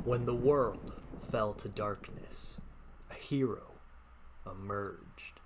When the world fell to darkness, a hero emerged.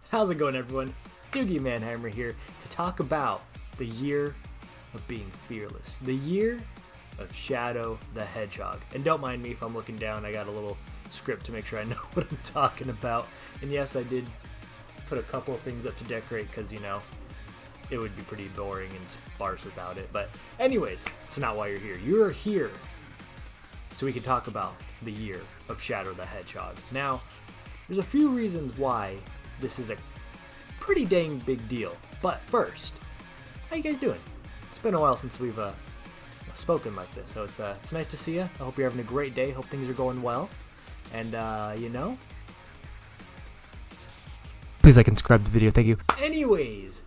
How's it going, everyone? Doogie Manheimer here to talk about the year of being fearless. The year of Shadow the Hedgehog. And don't mind me if I'm looking down, I got a little script to make sure I know what I'm talking about. And yes, I did put a couple of things up to decorate because, you know, it would be pretty boring and sparse without it. But anyways, it's not why you're here. You're here so we can talk about the year of Shadow the Hedgehog. Now, there's a few reasons why this is a pretty dang big deal. But first, how you guys doing? It's been a while since we've spoken like this, so it's nice to see you. I hope you're having a great day. Hope things are going well. And, you know, please like and subscribe to the video. Thank you. Anyways,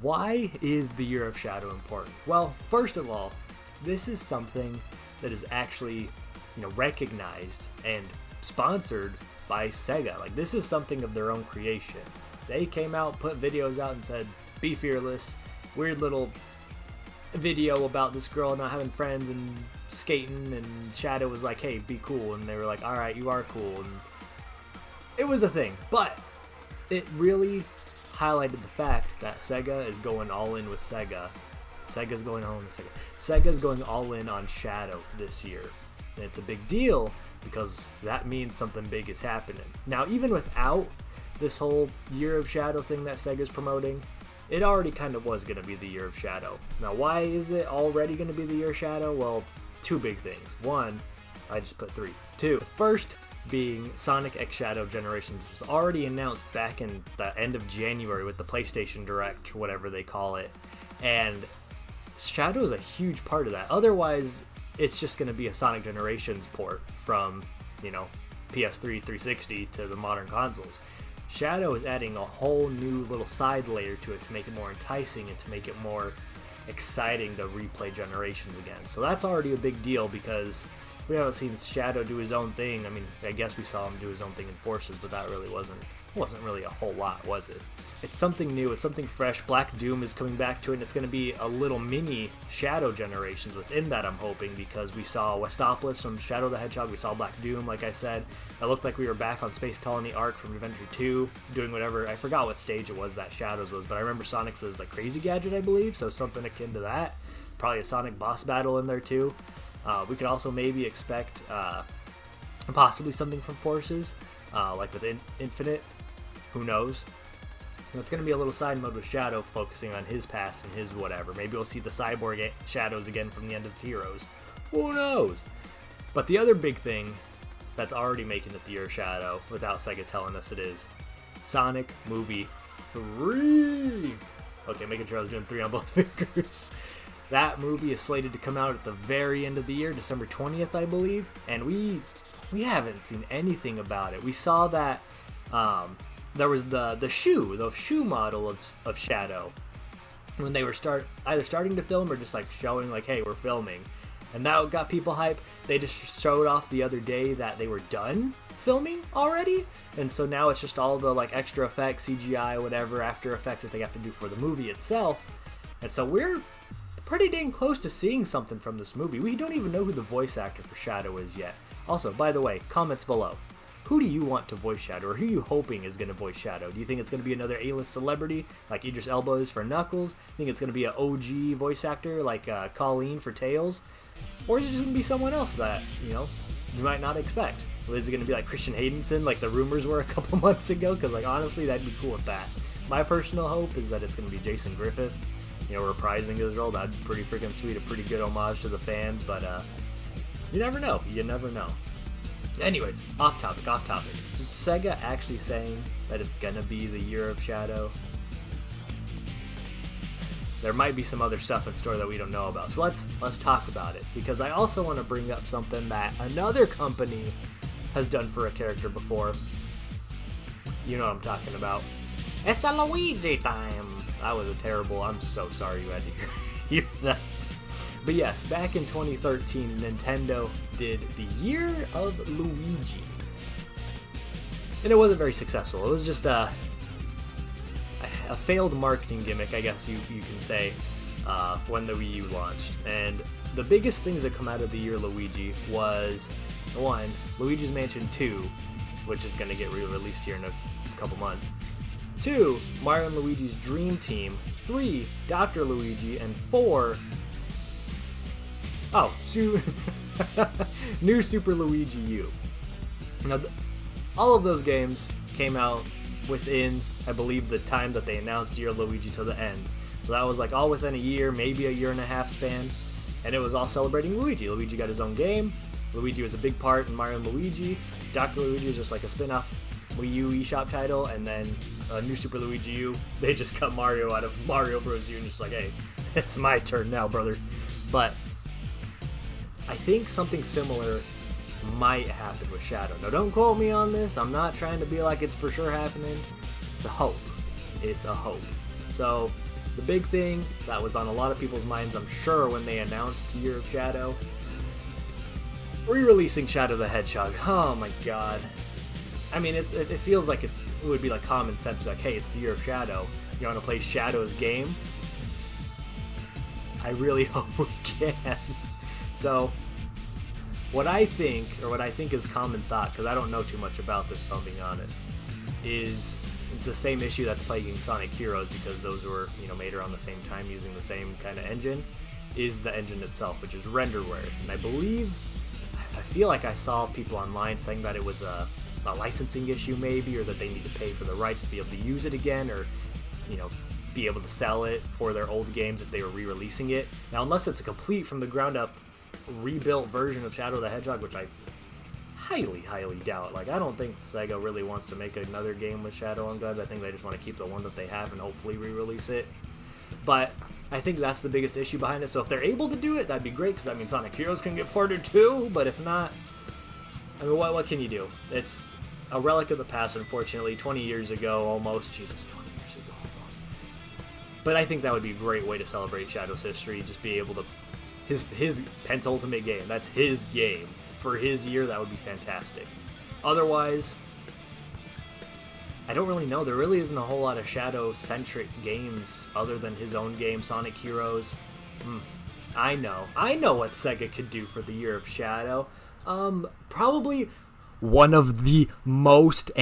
why is the Year of Shadow important? Well, first of all, this is something that is actually, you know, recognized and sponsored by Sega. Like, this is something of their own creation. They came out, put videos out, and said, "Be fearless." Weird little video about this girl not having friends and skating, and Shadow was like, "Hey, be cool," and they were like, "Alright, you are cool," and it was a thing. But it really highlighted the fact that Sega is going all in with Sega. Sega's going all in with Sega. Sega's going all in on Shadow this year. And it's a big deal because that means something big is happening. Now, even without this whole Year of Shadow thing that Sega's promoting, it already kind of was going to be the Year of Shadow. Now, why is it already going to be the Year of Shadow? Well, two big things. One, I just put three. Two, the first being Sonic X Shadow Generations was already announced back in the end of January with the PlayStation Direct, whatever they call it. And Shadow is a huge part of that. Otherwise, it's just going to be a Sonic Generations port from, you know, PS3, 360 to the modern consoles. Shadow is adding a whole new little side layer to it to make it more enticing and to make it more exciting to replay Generations again. So that's already a big deal because we haven't seen Shadow do his own thing. I mean, I guess we saw him do his own thing in Forces, but that really wasn't really a whole lot, was it? It's something new, it's something fresh. Black Doom is coming back to it, and it's going to be a little mini Shadow Generations within that, I'm hoping, because we saw Westopolis from Shadow the Hedgehog, we saw Black Doom, like I said. It looked like we were back on Space Colony Arc from Adventure 2, doing whatever, I forgot what stage it was that Shadows was, but I remember Sonic was like Crazy Gadget, I believe, so something akin to that. Probably a Sonic boss battle in there too. We could also maybe expect possibly something from Forces, like with Infinite, who knows. It's going to be a little side mode with Shadow focusing on his past and his whatever. Maybe we'll see the cyborg Shadows again from the end of Heroes. Who knows? But the other big thing that's already making it the Year of Shadow, without Sega telling us it is, Sonic Movie 3. Okay, making sure I was doing 3 on both fingers. That movie is slated to come out at the very end of the year, December 20th, I believe. And we haven't seen anything about it. We saw that there was the shoe model of Shadow when they were either starting to film or just like showing like, hey, we're filming, and that got people hype. They just showed off the other day that they were done filming already, and so now it's just all the like extra effects, CGI, whatever, After Effects that they have to do for the movie itself. And so we're pretty dang close to seeing something from this movie. We don't even know who the voice actor for Shadow is yet. Also, by the way, comments below. Who do you want to voice Shadow, or who are you hoping is going to voice Shadow? Do you think it's going to be another A-list celebrity like Idris Elba is for Knuckles? Think it's going to be an OG voice actor like Colleen for Tails? Or is it just going to be someone else that, you know, you might not expect? Or is it going to be like Christian Haydenson like the rumors were a couple months ago? Because, like, honestly, that'd be cool with that. My personal hope is that it's going to be Jason Griffith, you know, reprising his role. That'd be pretty freaking sweet, a pretty good homage to the fans, but you never know. You never know. Anyways, off topic. Sega actually saying that it's gonna be the Year of Shadow. There might be some other stuff in store that we don't know about. So let's talk about it, because I also want to bring up something that another company has done for a character before. You know what I'm talking about. It's the Luigi time. That was a terrible. I'm so sorry you had to hear that. But yes, back in 2013, Nintendo did the Year of Luigi. And it wasn't very successful. It was just a failed marketing gimmick, I guess you can say, when the Wii U launched. And the biggest things that come out of the year Luigi was, one, Luigi's Mansion 2, which is going to get re-released here in a couple months. 2, Mario and Luigi's Dream Team. 3, Dr. Luigi. And 4, New Super Luigi U. Now, all of those games came out within, I believe, the time that they announced Year Luigi to the end. So that was like all within a year, maybe a year and a half span. And it was all celebrating Luigi. Luigi got his own game. Luigi was a big part in Mario and Luigi. Dr. Luigi is just like a spin-off Wii U eShop title. And then New Super Luigi U, they just cut Mario out of Mario Bros. U and just like, hey, it's my turn now, brother. But I think something similar might happen with Shadow. Now, don't quote me on this. I'm not trying to be like it's for sure happening. It's a hope. It's a hope. So, the big thing that was on a lot of people's minds, I'm sure, when they announced Year of Shadow, re-releasing Shadow the Hedgehog. Oh my god. I mean, it feels like it would be like common sense, like, hey, it's the Year of Shadow. You want to play Shadow's game? I really hope we can. So, what I think is common thought, because I don't know too much about this if I'm being honest, is it's the same issue that's plaguing Sonic Heroes, because those were, made around the same time using the same kind of engine, is the engine itself, which is renderware. And I feel like I saw people online saying that it was a licensing issue maybe, or that they need to pay for the rights to be able to use it again, or, be able to sell it for their old games if they were re-releasing it. Now, unless it's a complete from the ground up rebuilt version of Shadow the Hedgehog, which I highly doubt. Like, I don't think Sega really wants to make another game with Shadow on Guns. I think they just want to keep the one that they have and hopefully re-release it. But I think that's the biggest issue behind it. So if they're able to do it, that'd be great, because that means Sonic Heroes can get ported too. But if not, I mean, what can you do? It's a relic of the past, unfortunately. 20 years ago, almost. Jesus, 20 years ago, almost. But I think that would be a great way to celebrate Shadow's history. Just be able to his penultimate game. That's his game. For his year, that would be fantastic. Otherwise, I don't really know. There really isn't a whole lot of Shadow-centric games other than his own game, Sonic Heroes. I know what Sega could do for the Year of Shadow. Probably one of the most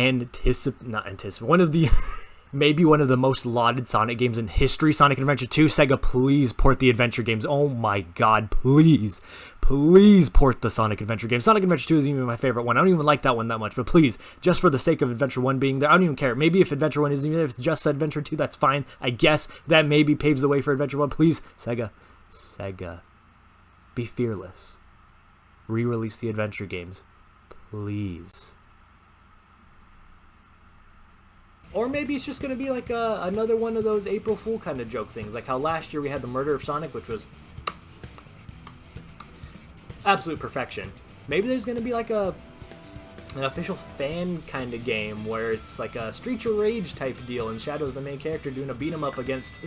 maybe one of the most lauded Sonic games in history, Sonic Adventure 2. Sega, please port the adventure games. Oh my god, please port the Sonic Adventure games. Sonic Adventure 2 isn't even my favorite one. I don't even like that one that much, but please, just for the sake of Adventure 1 being there, I don't even care. Maybe if Adventure 1 isn't even there, if it's just Adventure 2, that's fine. I guess that maybe paves the way for Adventure 1. Please, Sega, be fearless. Re-release the adventure games. Please. Or maybe it's just going to be like another one of those April Fool kind of joke things. Like how last year we had the Murder of Sonic, which was absolute perfection. Maybe there's going to be like an official fan kind of game where it's like a Streets of Rage type deal, and Shadow's the main character doing a beat 'em up against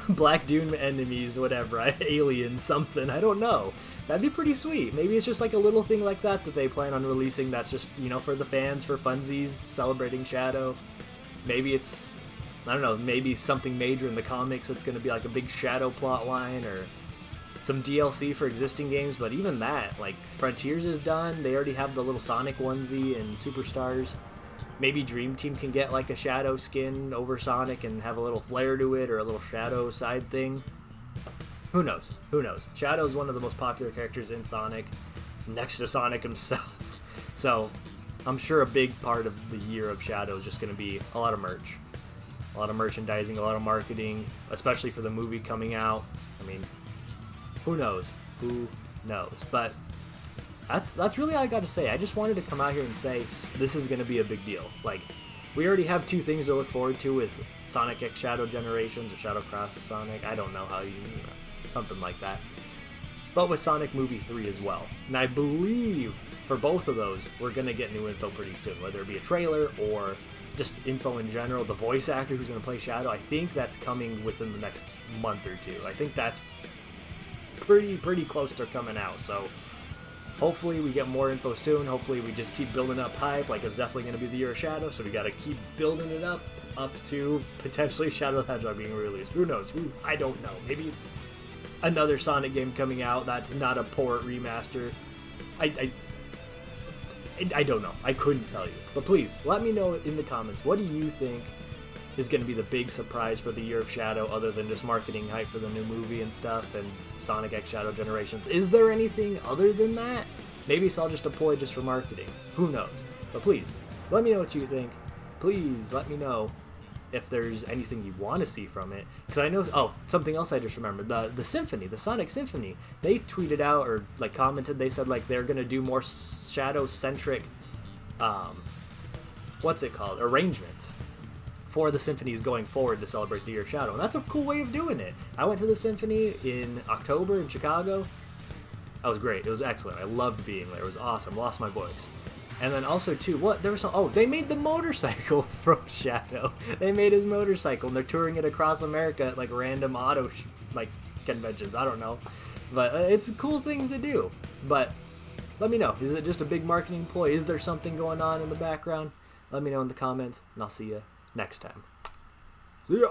Black Doom enemies, whatever, aliens, something. I don't know. That'd be pretty sweet. Maybe it's just like a little thing like that they plan on releasing that's just, for the fans, for funsies, celebrating Shadow. Maybe it's, I don't know, maybe something major in the comics that's going to be like a big Shadow plot line, or some DLC for existing games. But even that, like, Frontiers is done. They already have the little Sonic onesie and Superstars. Maybe Dream Team can get like a Shadow skin over Sonic and have a little flair to it, or a little Shadow side thing. Who knows? Shadow's one of the most popular characters in Sonic, next to Sonic himself. So I'm sure a big part of the Year of Shadow is just going to be a lot of merch. A lot of merchandising, a lot of marketing, especially for the movie coming out. I mean, who knows? But that's really all I got to say. I just wanted to come out here and say this is going to be a big deal. Like, we already have 2 things to look forward to with Sonic X Shadow Generations, or Shadow Cross Sonic. I don't know how you... something like that. But with Sonic Movie 3 as well. And I believe for both of those, we're going to get new info pretty soon, whether it be a trailer or just info in general. The voice actor who's going to play Shadow, I think that's coming within the next month or 2. I think that's pretty close to coming out. So hopefully we get more info soon. Hopefully we just keep building up hype. Like, it's definitely going to be the Year of Shadow, so we got to keep building it up to potentially Shadow the Hedgehog being released. Who knows? I don't know. another Sonic game coming out that's not a port remaster. I don't know. I couldn't tell you. But please, let me know in the comments, what do you think is going to be the big surprise for the Year of Shadow, other than just marketing hype for the new movie and stuff and Sonic X Shadow Generations? Is there anything other than that? Maybe it's all just a ploy just for marketing. Who knows? But please, let me know what you think. Please let me know if there's anything you want to see from it. Because I know, oh, something else I just remembered. The Symphony, the Sonic Symphony, they tweeted out or like commented, they said like they're going to do more Shadow-centric, what's it called, arrangements for the symphonies going forward to celebrate the Year of Shadow. And that's a cool way of doing it. I went to the Symphony in October in Chicago. That was great. It was excellent. I loved being there. It was awesome. Lost my voice. And then also too, what there was some, oh, they made the motorcycle from Shadow. They made his motorcycle and they're touring it across America at like random auto like conventions. I don't know, but it's cool things to do. But let me know. Is it just a big marketing ploy? Is there something going on in the background? Let me know in the comments, and I'll see you next time. See ya.